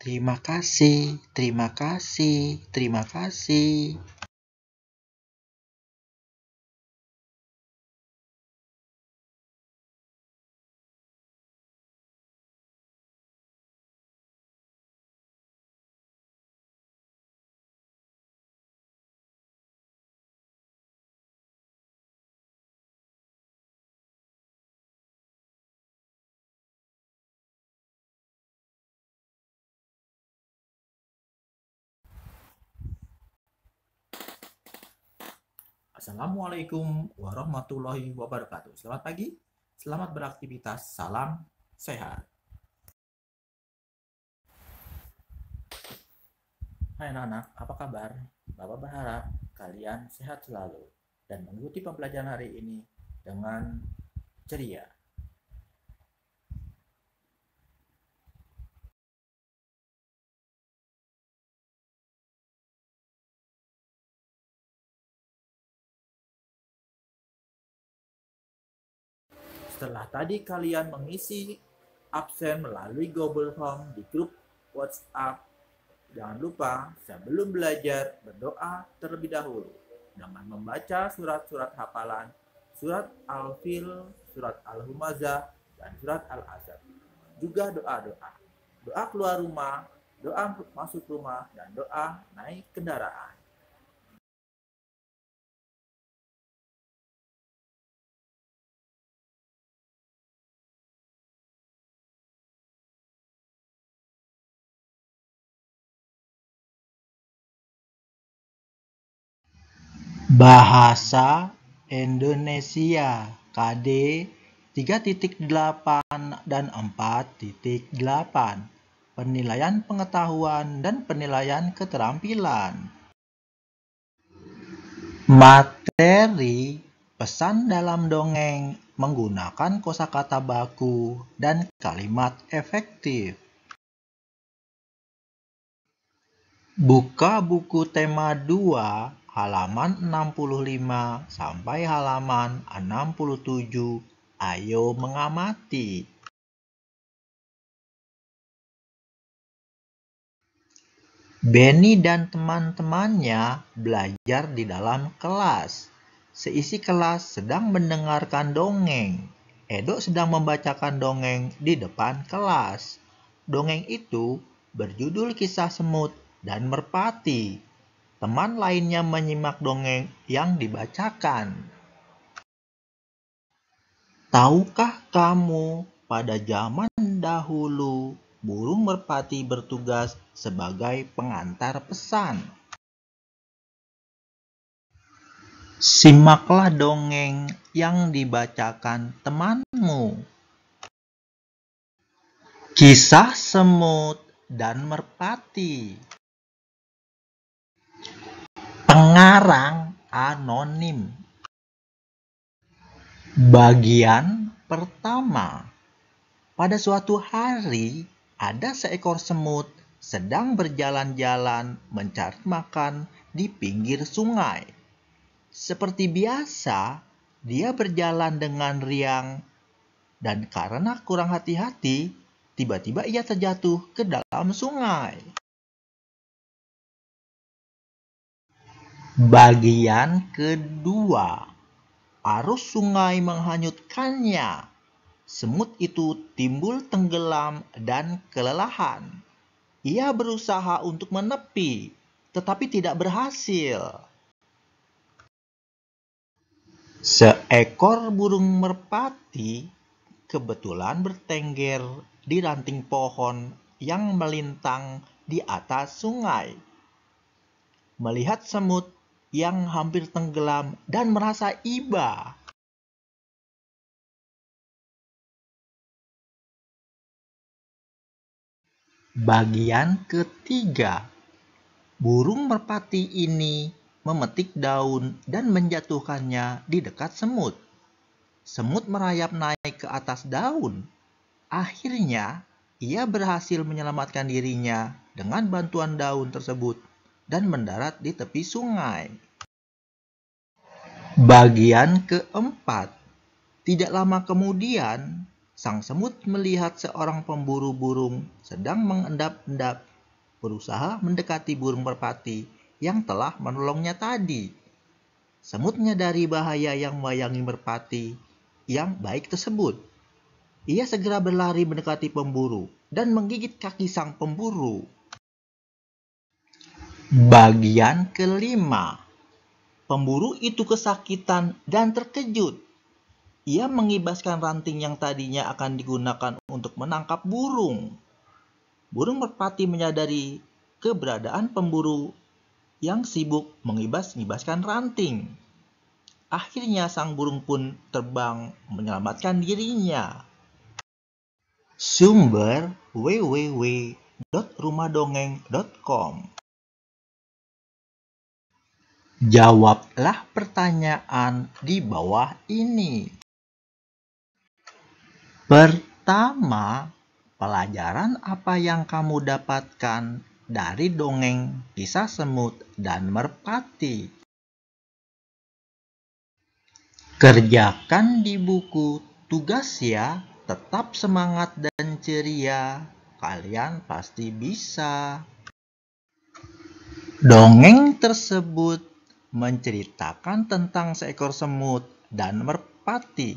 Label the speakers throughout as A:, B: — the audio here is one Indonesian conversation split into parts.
A: Terima kasih, terima kasih, terima kasih.
B: Assalamualaikum warahmatullahi wabarakatuh. Selamat pagi, selamat beraktivitas, salam sehat. Hai anak-anak, apa kabar? Bapak berharap kalian sehat selalu dan mengikuti pembelajaran hari ini dengan ceria. Setelah tadi kalian mengisi absen melalui Google Form di grup WhatsApp, jangan lupa sebelum belajar berdoa terlebih dahulu dengan membaca surat-surat hafalan, surat Al-Fil, surat Al-Humazah, dan surat Al-Asr. Juga doa-doa. Doa keluar rumah, doa masuk rumah, dan doa naik kendaraan.
A: Bahasa Indonesia KD 3.8 dan 4.8. Penilaian pengetahuan dan penilaian keterampilan. Materi pesan dalam dongeng menggunakan kosakata baku dan kalimat efektif. Buka buku tema 2 halaman 65 sampai halaman 67. Ayo mengamati. Benny dan teman-temannya belajar di dalam kelas. Seisi kelas sedang mendengarkan dongeng. Edo sedang membacakan dongeng di depan kelas. Dongeng itu berjudul Kisah Semut dan Merpati. Teman lainnya menyimak dongeng yang dibacakan. Tahukah kamu, pada zaman dahulu, burung merpati bertugas sebagai pengantar pesan. Simaklah dongeng yang dibacakan temanmu. Kisah Semut dan Merpati. Pengarang anonim. Bagian pertama. Pada suatu hari, ada seekor semut sedang berjalan-jalan mencari makan di pinggir sungai. Seperti biasa, dia berjalan dengan riang, dan karena kurang hati-hati, tiba-tiba ia terjatuh ke dalam sungai. Bagian kedua. Arus sungai menghanyutkannya. Semut itu timbul tenggelam dan kelelahan. Ia berusaha untuk menepi, tetapi tidak berhasil. Seekor burung merpati kebetulan bertengger di ranting pohon yang melintang di atas sungai. Melihat semut yang hampir tenggelam dan merasa iba. Bagian ketiga. Burung merpati ini memetik daun dan menjatuhkannya di dekat semut. Semut merayap naik ke atas daun. Akhirnya, ia berhasil menyelamatkan dirinya dengan bantuan daun tersebut dan mendarat di tepi sungai. Bagian keempat. Tidak lama kemudian, sang semut melihat seorang pemburu burung sedang mengendap-endap berusaha mendekati burung merpati yang telah menolongnya tadi. Semut menyadari bahaya yang mewayangi merpati yang baik tersebut. Ia segera berlari mendekati pemburu dan menggigit kaki sang pemburu. Bagian kelima. Pemburu itu kesakitan dan terkejut. Ia mengibaskan ranting yang tadinya akan digunakan untuk menangkap burung. Burung merpati menyadari keberadaan pemburu yang sibuk mengibas-ngibaskan ranting. Akhirnya sang burung pun terbang menyelamatkan dirinya. Sumber www.rumahdongeng.com. Jawablah pertanyaan di bawah ini. Pertama, pelajaran apa yang kamu dapatkan dari dongeng kisah semut dan merpati? Kerjakan di buku tugas ya, tetap semangat dan ceria. Kalian pasti bisa. Dongeng tersebut menceritakan tentang seekor semut dan merpati.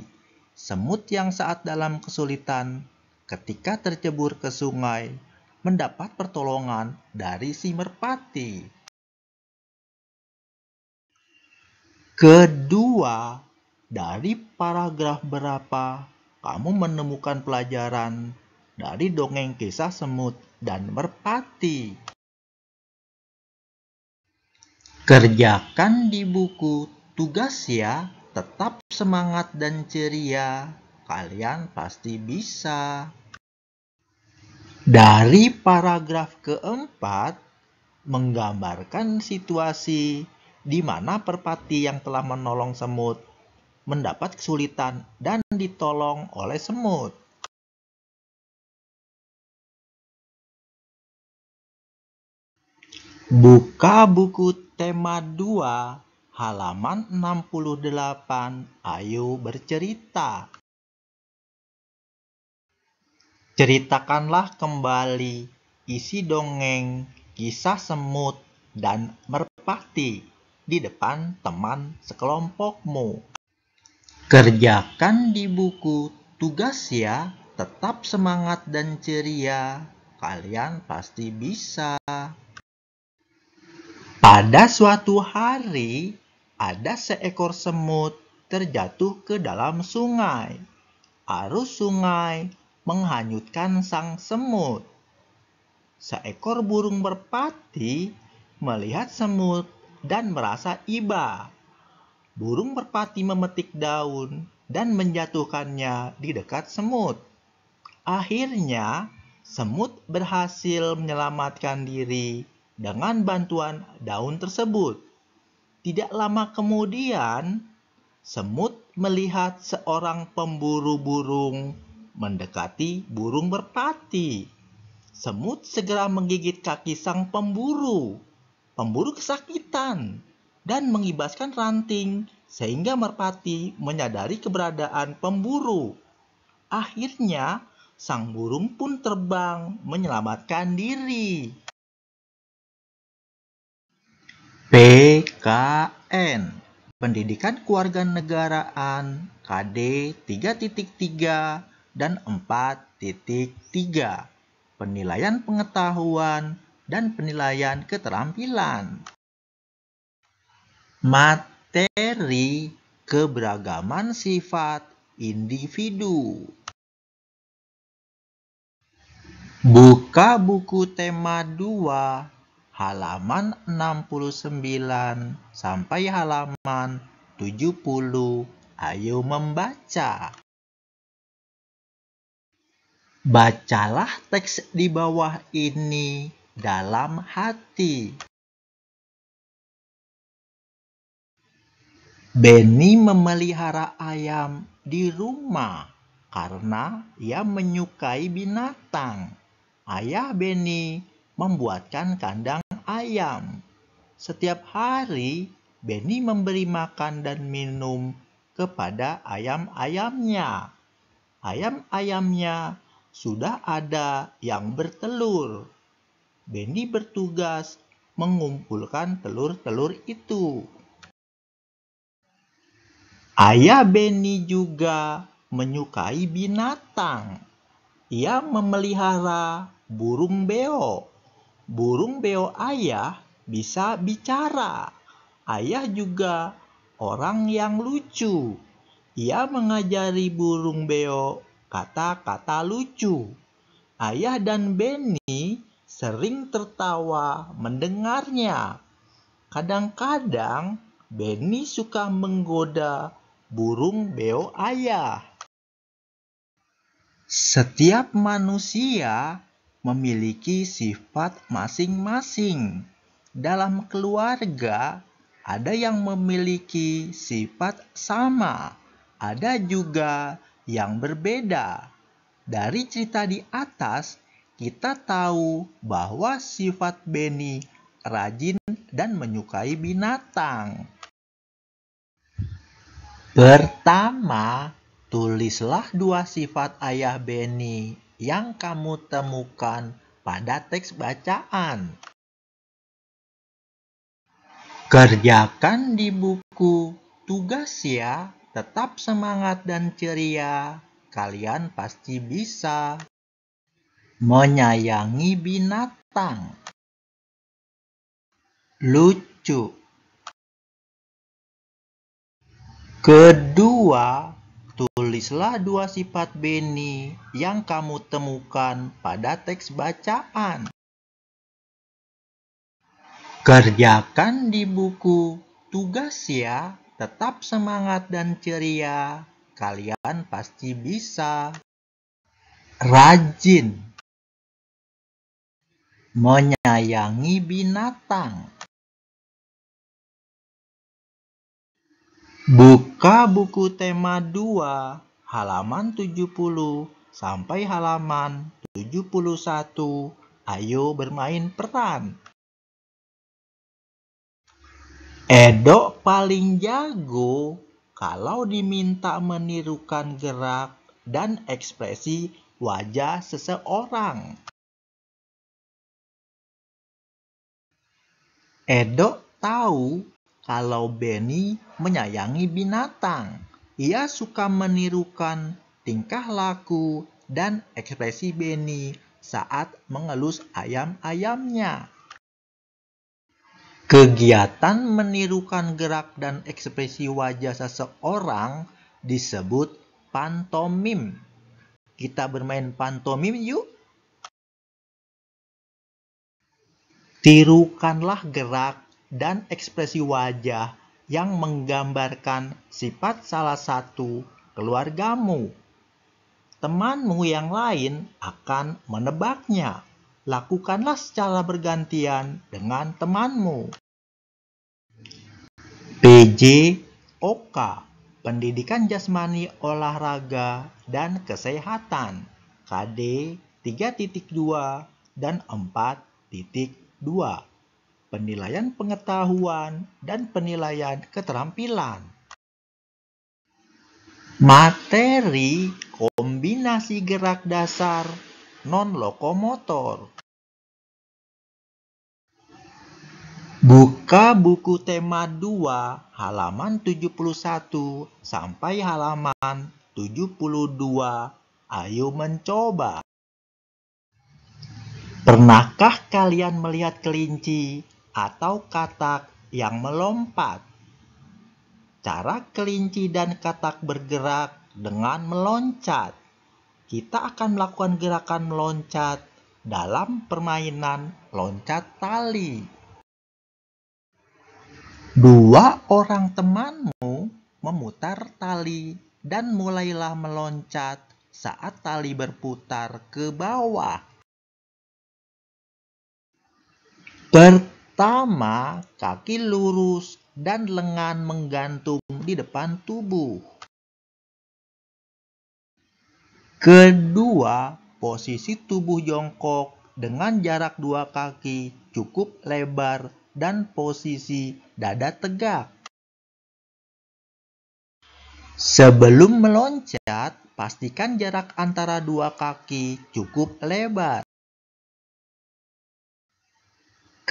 A: Semut yang saat dalam kesulitan ketika tercebur ke sungai mendapat pertolongan dari si merpati. Kedua, dari paragraf berapa kamu menemukan pelajaran dari dongeng kisah semut dan merpati? Kerjakan di buku tugas ya, tetap semangat dan ceria. Kalian pasti bisa. Dari paragraf keempat, menggambarkan situasi di mana merpati yang telah menolong semut mendapat kesulitan dan ditolong oleh semut. Buka buku tema 2, halaman 68. Ayo bercerita. Ceritakanlah kembali isi dongeng kisah semut dan merpati di depan teman sekelompokmu. Kerjakan di buku tugas ya, tetap semangat dan ceria. Kalian pasti bisa. Pada suatu hari, ada seekor semut terjatuh ke dalam sungai. Arus sungai menghanyutkan sang semut. Seekor burung merpati melihat semut dan merasa iba. Burung merpati memetik daun dan menjatuhkannya di dekat semut. Akhirnya, semut berhasil menyelamatkan diri dengan bantuan daun tersebut. Tidak lama kemudian, semut melihat seorang pemburu burung mendekati burung merpati. Semut segera menggigit kaki sang pemburu. Pemburu kesakitan dan mengibaskan ranting sehingga merpati menyadari keberadaan pemburu. Akhirnya, sang burung pun terbang menyelamatkan diri. PKN Pendidikan Kewarganegaraan KD 3.3 dan 4.3. Penilaian pengetahuan dan penilaian keterampilan. Materi keberagaman sifat individu. Buka buku tema 2, halaman 69 sampai halaman 70. Ayo membaca. Bacalah teks di bawah ini dalam hati. Benny memelihara ayam di rumah karena ia menyukai binatang. Ayah Benny membuatkan kandang ayam. Setiap hari, Benny memberi makan dan minum kepada ayam-ayamnya. Ayam-ayamnya sudah ada yang bertelur. Benny bertugas mengumpulkan telur-telur itu. Ayah Benny juga menyukai binatang. Ia memelihara burung beo. Burung beo ayah bisa bicara. Ayah juga orang yang lucu. Ia mengajari burung beo kata-kata lucu. Ayah dan Benny sering tertawa mendengarnya. Kadang-kadang Benny suka menggoda burung beo ayah. Setiap manusia memiliki sifat masing-masing. Dalam keluarga, ada yang memiliki sifat sama, ada juga yang berbeda. Dari cerita di atas, kita tahu bahwa sifat Benny rajin dan menyukai binatang. Pertama, tulislah 2 sifat ayah Benny yang kamu temukan pada teks bacaan. Kerjakan di buku tugas ya, tetap semangat dan ceria, kalian pasti bisa. Menyayangi binatang. Lucu. Kedua, tulislah 2 sifat Benny yang kamu temukan pada teks bacaan. Kerjakan di buku tugas ya, tetap semangat dan ceria, kalian pasti bisa. Rajin. Menyayangi binatang. Buka buku tema 2, halaman 70 sampai halaman 71. Ayo bermain peran. Edo paling jago kalau diminta menirukan gerak dan ekspresi wajah seseorang. Edo tahu kalau Benny menyayangi binatang. Ia suka menirukan tingkah laku dan ekspresi Benny saat mengelus ayam-ayamnya. Kegiatan menirukan gerak dan ekspresi wajah seseorang disebut pantomim. Kita bermain pantomim yuk. Tirukanlah gerak dan ekspresi wajah yang menggambarkan sifat salah satu keluargamu. Temanmu yang lain akan menebaknya. Lakukanlah secara bergantian dengan temanmu. PJOK, Pendidikan Jasmani, Olahraga, dan Kesehatan. KD 3.2 dan 4.2. Penilaian pengetahuan dan penilaian keterampilan. Materi kombinasi gerak dasar non-lokomotor. Buka buku tema 2 halaman 71 sampai halaman 72. Ayo mencoba. Pernahkah kalian melihat kelinci atau katak yang melompat? Cara kelinci dan katak bergerak dengan meloncat. Kita akan melakukan gerakan meloncat dalam permainan loncat tali. 2 orang temanmu memutar tali dan mulailah meloncat saat tali berputar ke bawah. Pertama, kaki lurus dan lengan menggantung di depan tubuh. Kedua, posisi tubuh jongkok dengan jarak 2 kaki cukup lebar dan posisi dada tegak. Sebelum meloncat, pastikan jarak antara 2 kaki cukup lebar.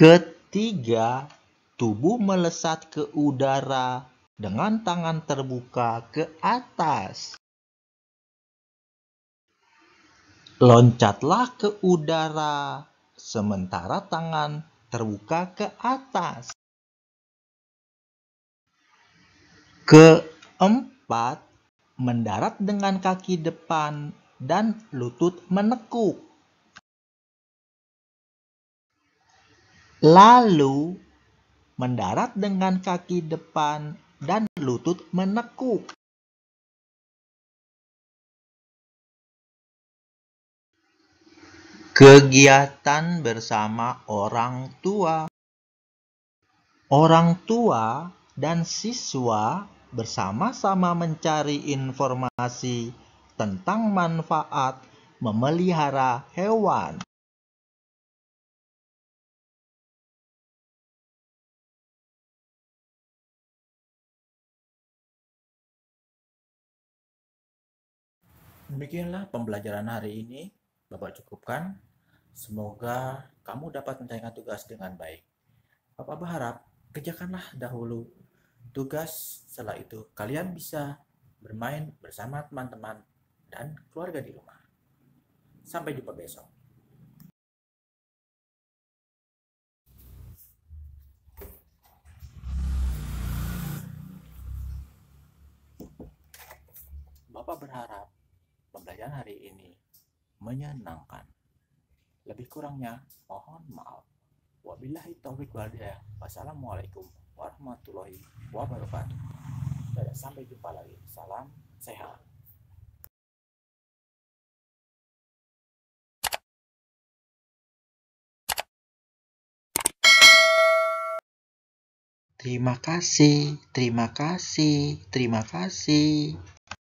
A: Ketiga, tubuh melesat ke udara dengan tangan terbuka ke atas. Loncatlah ke udara sementara tangan terbuka ke atas. Keempat, mendarat dengan kaki depan dan lutut menekuk. Lalu, mendarat dengan kaki depan dan lutut menekuk. Kegiatan bersama orang tua. Orang tua dan siswa bersama-sama mencari informasi tentang manfaat memelihara hewan.
B: Demikianlah pembelajaran hari ini, Bapak cukupkan. Semoga kamu dapat menyelesaikan tugas dengan baik. Bapak berharap kerjakanlah dahulu tugas, setelah itu kalian bisa bermain bersama teman-teman dan keluarga di rumah. Sampai jumpa besok. Bapak berharap pembelajaran hari ini menyenangkan. Lebih kurangnya mohon maaf. Wabillahi taufiq wal hidayah. Wassalamualaikum warahmatullahi wabarakatuh. Dan sampai jumpa lagi. Salam sehat.
A: Terima kasih, terima kasih, terima kasih.